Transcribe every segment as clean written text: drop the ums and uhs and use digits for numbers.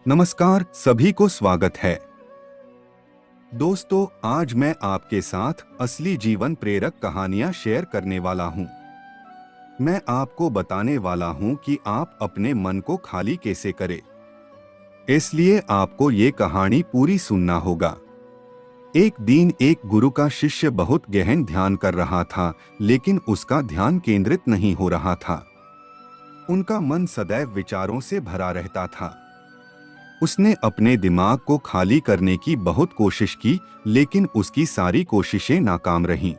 नमस्कार, सभी को स्वागत है। दोस्तों, आज मैं आपके साथ असली जीवन प्रेरक कहानियां शेयर करने वाला हूं। मैं आपको बताने वाला हूं कि आप अपने मन को खाली कैसे करें। इसलिए आपको ये कहानी पूरी सुनना होगा। एक दिन एक गुरु का शिष्य बहुत गहन ध्यान कर रहा था, लेकिन उसका ध्यान केंद्रित नहीं हो रहा था। उनका मन सदैव विचारों से भरा रहता था। उसने अपने दिमाग को खाली करने की बहुत कोशिश की, लेकिन उसकी सारी कोशिशें नाकाम रहीं।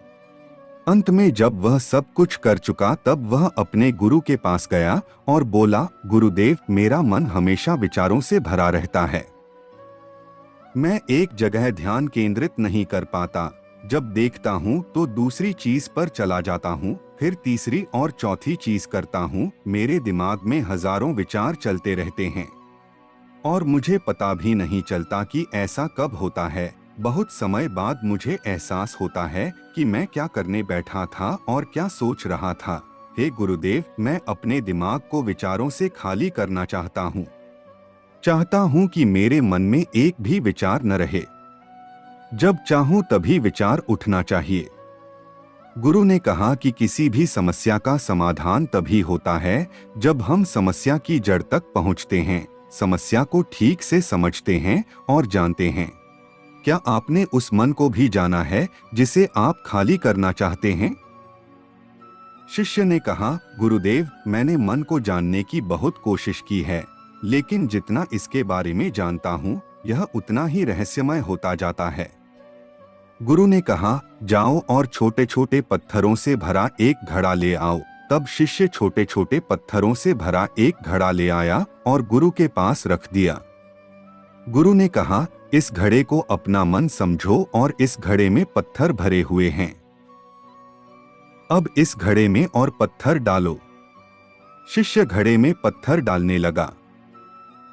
अंत में जब वह सब कुछ कर चुका, तब वह अपने गुरु के पास गया और बोला, गुरुदेव, मेरा मन हमेशा विचारों से भरा रहता है। मैं एक जगह ध्यान केंद्रित नहीं कर पाता। जब देखता हूँ तो दूसरी चीज पर चला जाता हूँ, फिर तीसरी और चौथी चीज करता हूँ। मेरे दिमाग में हजारों विचार चलते रहते हैं और मुझे पता भी नहीं चलता कि ऐसा कब होता है। बहुत समय बाद मुझे एहसास होता है कि मैं क्या करने बैठा था और क्या सोच रहा था। हे गुरुदेव, मैं अपने दिमाग को विचारों से खाली करना चाहता हूँ। चाहता हूँ कि मेरे मन में एक भी विचार न रहे। जब चाहूँ तभी विचार उठना चाहिए। गुरु ने कहा कि किसी भी समस्या का समाधान तभी होता है जब हम समस्या की जड़ तक पहुँचते हैं, समस्या को ठीक से समझते हैं और जानते हैं। क्या आपने उस मन को भी जाना है जिसे आप खाली करना चाहते हैं? शिष्य ने कहा, गुरुदेव, मैंने मन को जानने की बहुत कोशिश की है, लेकिन जितना इसके बारे में जानता हूँ, यह उतना ही रहस्यमय होता जाता है। गुरु ने कहा, जाओ और छोटे छोटे पत्थरों से भरा एक घड़ा ले आओ। तब शिष्य छोटे छोटे पत्थरों से भरा एक घड़ा ले आया और गुरु के पास रख दिया। गुरु ने कहा, इस घड़े को अपना मन समझो और इस घड़े में पत्थर भरे हुए हैं। अब इस घड़े में और पत्थर डालो। शिष्य घड़े में पत्थर डालने लगा।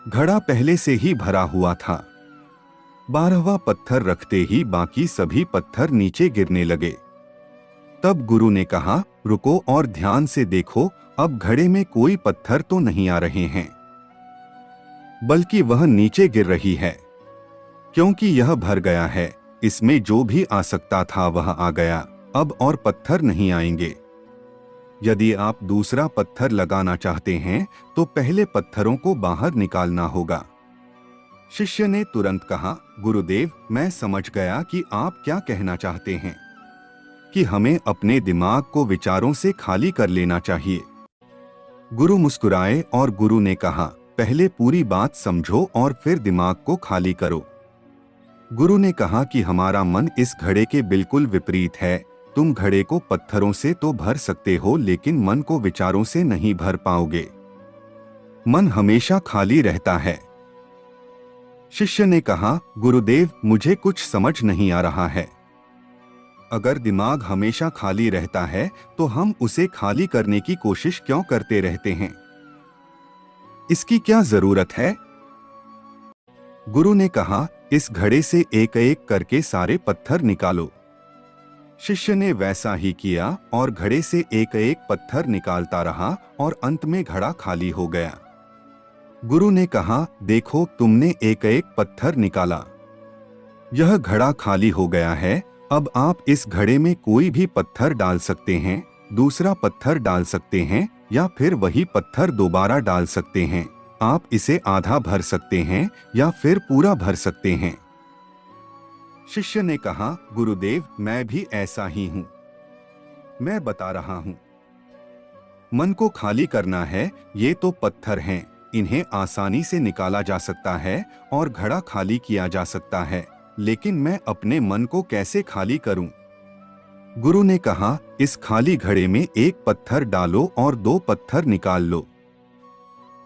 घड़ा पहले से ही भरा हुआ था। 12वां पत्थर रखते ही बाकी सभी पत्थर नीचे गिरने लगे। तब गुरु ने कहा, रुको और ध्यान से देखो। अब घड़े में कोई पत्थर तो नहीं आ रहे हैं, बल्कि वह नीचे गिर रही है, क्योंकि यह भर गया है। इसमें जो भी आ सकता था वह आ गया। अब और पत्थर नहीं आएंगे। यदि आप दूसरा पत्थर लगाना चाहते हैं तो पहले पत्थरों को बाहर निकालना होगा। शिष्य ने तुरंत कहा, गुरुदेव, मैं समझ गया कि आप क्या कहना चाहते हैं, कि हमें अपने दिमाग को विचारों से खाली कर लेना चाहिए। गुरु मुस्कुराए और गुरु ने कहा, पहले पूरी बात समझो और फिर दिमाग को खाली करो। गुरु ने कहा कि हमारा मन इस घड़े के बिल्कुल विपरीत है। तुम घड़े को पत्थरों से तो भर सकते हो, लेकिन मन को विचारों से नहीं भर पाओगे। मन हमेशा खाली रहता है। शिष्य ने कहा, गुरुदेव, मुझे कुछ समझ नहीं आ रहा है। अगर दिमाग हमेशा खाली रहता है तो हम उसे खाली करने की कोशिश क्यों करते रहते हैं? इसकी क्या जरूरत है? गुरु ने कहा, इस घड़े से एक एक करके सारे पत्थर निकालो। शिष्य ने वैसा ही किया और घड़े से एक एक पत्थर निकालता रहा और अंत में घड़ा खाली हो गया। गुरु ने कहा, देखो, तुमने एक एक पत्थर निकाला। यह घड़ा खाली हो गया है। अब आप इस घड़े में कोई भी पत्थर डाल सकते हैं, दूसरा पत्थर डाल सकते हैं, या फिर वही पत्थर दोबारा डाल सकते हैं। आप इसे आधा भर सकते हैं या फिर पूरा भर सकते हैं। शिष्य ने कहा, गुरुदेव, मैं भी ऐसा ही हूं। मैं बता रहा हूं। मन को खाली करना है। ये तो पत्थर हैं, इन्हें आसानी से निकाला जा सकता है और घड़ा खाली किया जा सकता है, लेकिन मैं अपने मन को कैसे खाली करूं? गुरु ने कहा, इस खाली घड़े में एक पत्थर डालो और 2 पत्थर निकाल लो।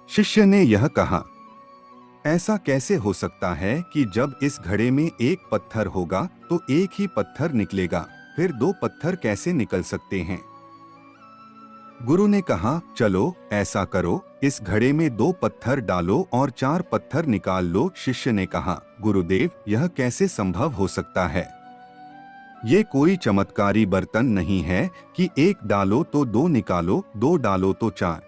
शिष्य ने यह कहा, ऐसा कैसे हो सकता है कि जब इस घड़े में एक पत्थर होगा तो एक ही पत्थर निकलेगा, फिर 2 पत्थर कैसे निकल सकते हैं? गुरु ने कहा, चलो ऐसा करो, इस घड़े में 2 पत्थर डालो और 4 पत्थर निकाल लो। शिष्य ने कहा, गुरुदेव, यह कैसे संभव हो सकता है? ये कोई चमत्कारी बर्तन नहीं है कि 1 डालो तो 2 निकालो, 2 डालो तो 4।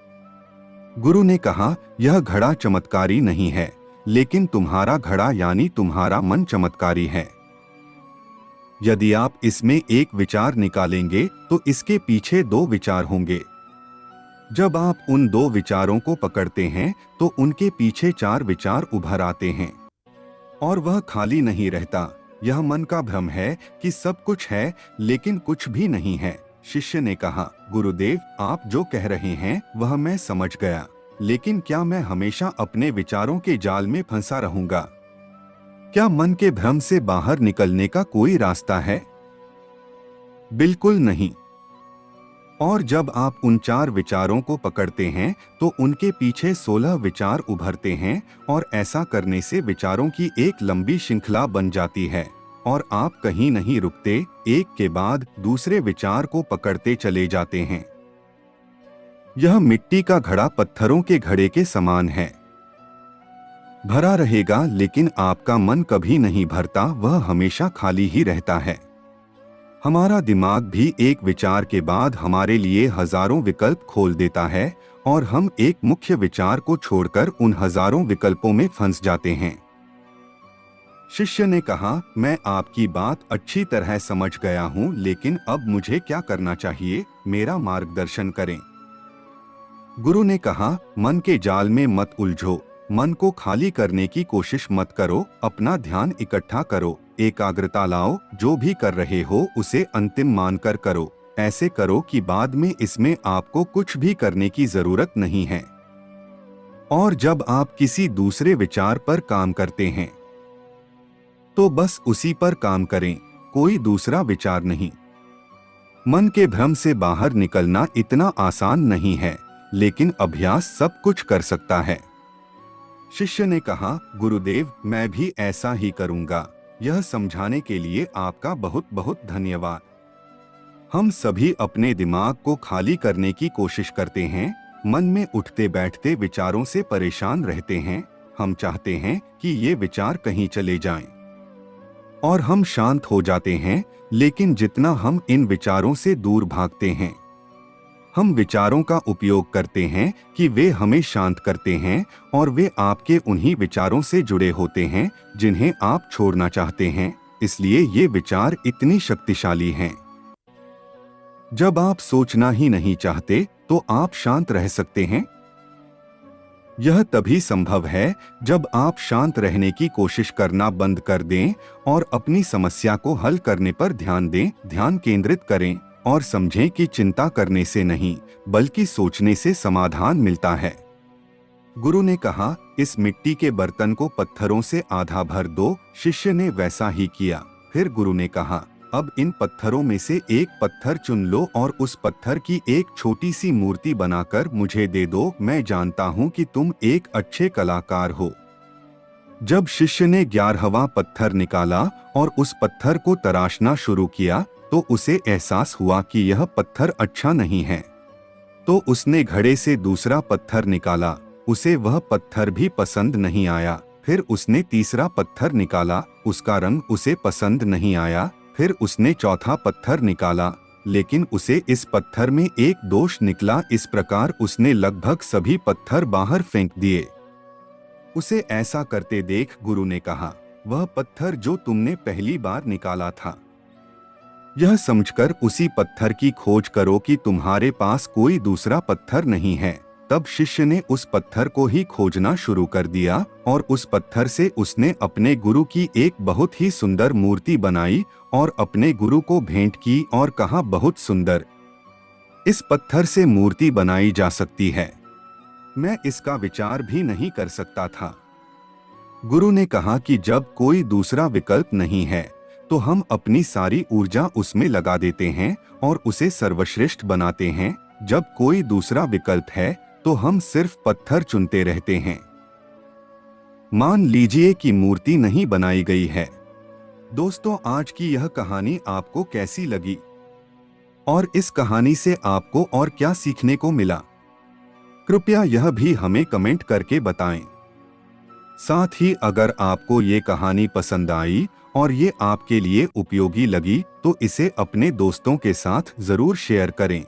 गुरु ने कहा, यह घड़ा चमत्कारी नहीं है, लेकिन तुम्हारा घड़ा यानी तुम्हारा मन चमत्कारी है। यदि आप इसमें एक विचार निकालेंगे तो इसके पीछे दो विचार होंगे। जब आप उन दो विचारों को पकड़ते हैं तो उनके पीछे चार विचार उभर आते हैं और वह खाली नहीं रहता। यह मन का भ्रम है कि सब कुछ है लेकिन कुछ भी नहीं है। शिष्य ने कहा, गुरुदेव, आप जो कह रहे हैं वह मैं समझ गया, लेकिन क्या मैं हमेशा अपने विचारों के जाल में फंसा रहूंगा? क्या मन के भ्रम से बाहर निकलने का कोई रास्ता है? बिल्कुल नहीं। और जब आप उन चार विचारों को पकड़ते हैं तो उनके पीछे 16 विचार उभरते हैं और ऐसा करने से विचारों की एक लंबी श्रृंखला बन जाती है और आप कहीं नहीं रुकते, एक के बाद दूसरे विचार को पकड़ते चले जाते हैं। यह मिट्टी का घड़ा पत्थरों के घड़े के समान है। भरा रहेगा लेकिन आपका मन कभी नहीं भरता, वह हमेशा खाली ही रहता है। हमारा दिमाग भी एक विचार के बाद हमारे लिए हजारों विकल्प खोल देता है और हम एक मुख्य विचार को छोड़कर उन हजारों विकल्पों में फंस जाते हैं। शिष्य ने कहा, मैं आपकी बात अच्छी तरह समझ गया हूं, लेकिन अब मुझे क्या करना चाहिए? मेरा मार्गदर्शन करें। गुरु ने कहा, मन के जाल में मत उलझो, मन को खाली करने की कोशिश मत करो, अपना ध्यान इकट्ठा करो, एकाग्रता लाओ, जो भी कर रहे हो उसे अंतिम मानकर करो। ऐसे करो कि बाद में इसमें आपको कुछ भी करने की जरूरत नहीं है। और जब आप किसी दूसरे विचार पर काम करते हैं तो बस उसी पर काम करें, कोई दूसरा विचार नहीं। मन के भ्रम से बाहर निकलना इतना आसान नहीं है, लेकिन अभ्यास सब कुछ कर सकता है। शिष्य ने कहा, गुरुदेव, मैं भी ऐसा ही करूंगा। यह समझाने के लिए आपका बहुत बहुत धन्यवाद। हम सभी अपने दिमाग को खाली करने की कोशिश करते हैं, मन में उठते बैठते विचारों से परेशान रहते हैं। हम चाहते हैं कि ये विचार कहीं चले जाएं और हम शांत हो जाते हैं, लेकिन जितना हम इन विचारों से दूर भागते हैं, हम विचारों का उपयोग करते हैं कि वे हमें शांत करते हैं और वे आपके उन्हीं विचारों से जुड़े होते हैं जिन्हें आप छोड़ना चाहते हैं। इसलिए ये विचार इतनी शक्तिशाली हैं। जब आप सोचना ही नहीं चाहते तो आप शांत रह सकते हैं। यह तभी संभव है जब आप शांत रहने की कोशिश करना बंद कर दें और अपनी समस्या को हल करने पर ध्यान दें, ध्यान केंद्रित करें और समझें कि चिंता करने से नहीं बल्कि सोचने से समाधान मिलता है। गुरु ने कहा, इस मिट्टी के बर्तन को पत्थरों से आधा भर दो। शिष्य ने वैसा ही किया। फिर गुरु ने कहा, अब इन पत्थरों में से एक पत्थर चुन लो और उस पत्थर की एक छोटी सी मूर्ति बनाकर मुझे दे दो। मैं जानता हूं कि तुम एक अच्छे कलाकार हो। जब शिष्य ने 11वां पत्थर निकाला और उस पत्थर को तराशना शुरू किया तो उसे एहसास हुआ कि यह पत्थर अच्छा नहीं है। तो उसने घड़े से दूसरा पत्थर निकाला, उसे वह पत्थर भी पसंद नहीं आया। फिर उसने तीसरा पत्थर निकाला, उसका रंग उसे पसंद नहीं आया। फिर उसने चौथा पत्थर निकाला, लेकिन उसे इस पत्थर में एक दोष निकला। इस प्रकार उसने लगभग सभी पत्थर बाहर फेंक दिए। उसे ऐसा करते देख गुरु ने कहा, वह पत्थर जो तुमने पहली बार निकाला था, यह समझकर उसी पत्थर की खोज करो कि तुम्हारे पास कोई दूसरा पत्थर नहीं है। तब शिष्य ने उस पत्थर को ही खोजना शुरू कर दिया और उस पत्थर से उसने अपने गुरु की एक बहुत ही सुंदर मूर्ति बनाई और अपने गुरु को भेंट की और कहा, बहुत सुंदर, इस पत्थर से मूर्ति बनाई जा सकती है। मैं इसका विचार भी नहीं कर सकता था। गुरु ने कहा कि जब कोई दूसरा विकल्प नहीं है तो हम अपनी सारी ऊर्जा उसमें लगा देते हैं और उसे सर्वश्रेष्ठ बनाते हैं। जब कोई दूसरा विकल्प है तो हम सिर्फ पत्थर चुनते रहते हैं। मान लीजिए कि मूर्ति नहीं बनाई गई है। दोस्तों, आज की यह कहानी आपको कैसी लगी और इस कहानी से आपको और क्या सीखने को मिला? कृपया यह भी हमें कमेंट करके बताएं। साथ ही अगर आपको ये कहानी पसंद आई और ये आपके लिए उपयोगी लगी तो इसे अपने दोस्तों के साथ जरूर शेयर करें।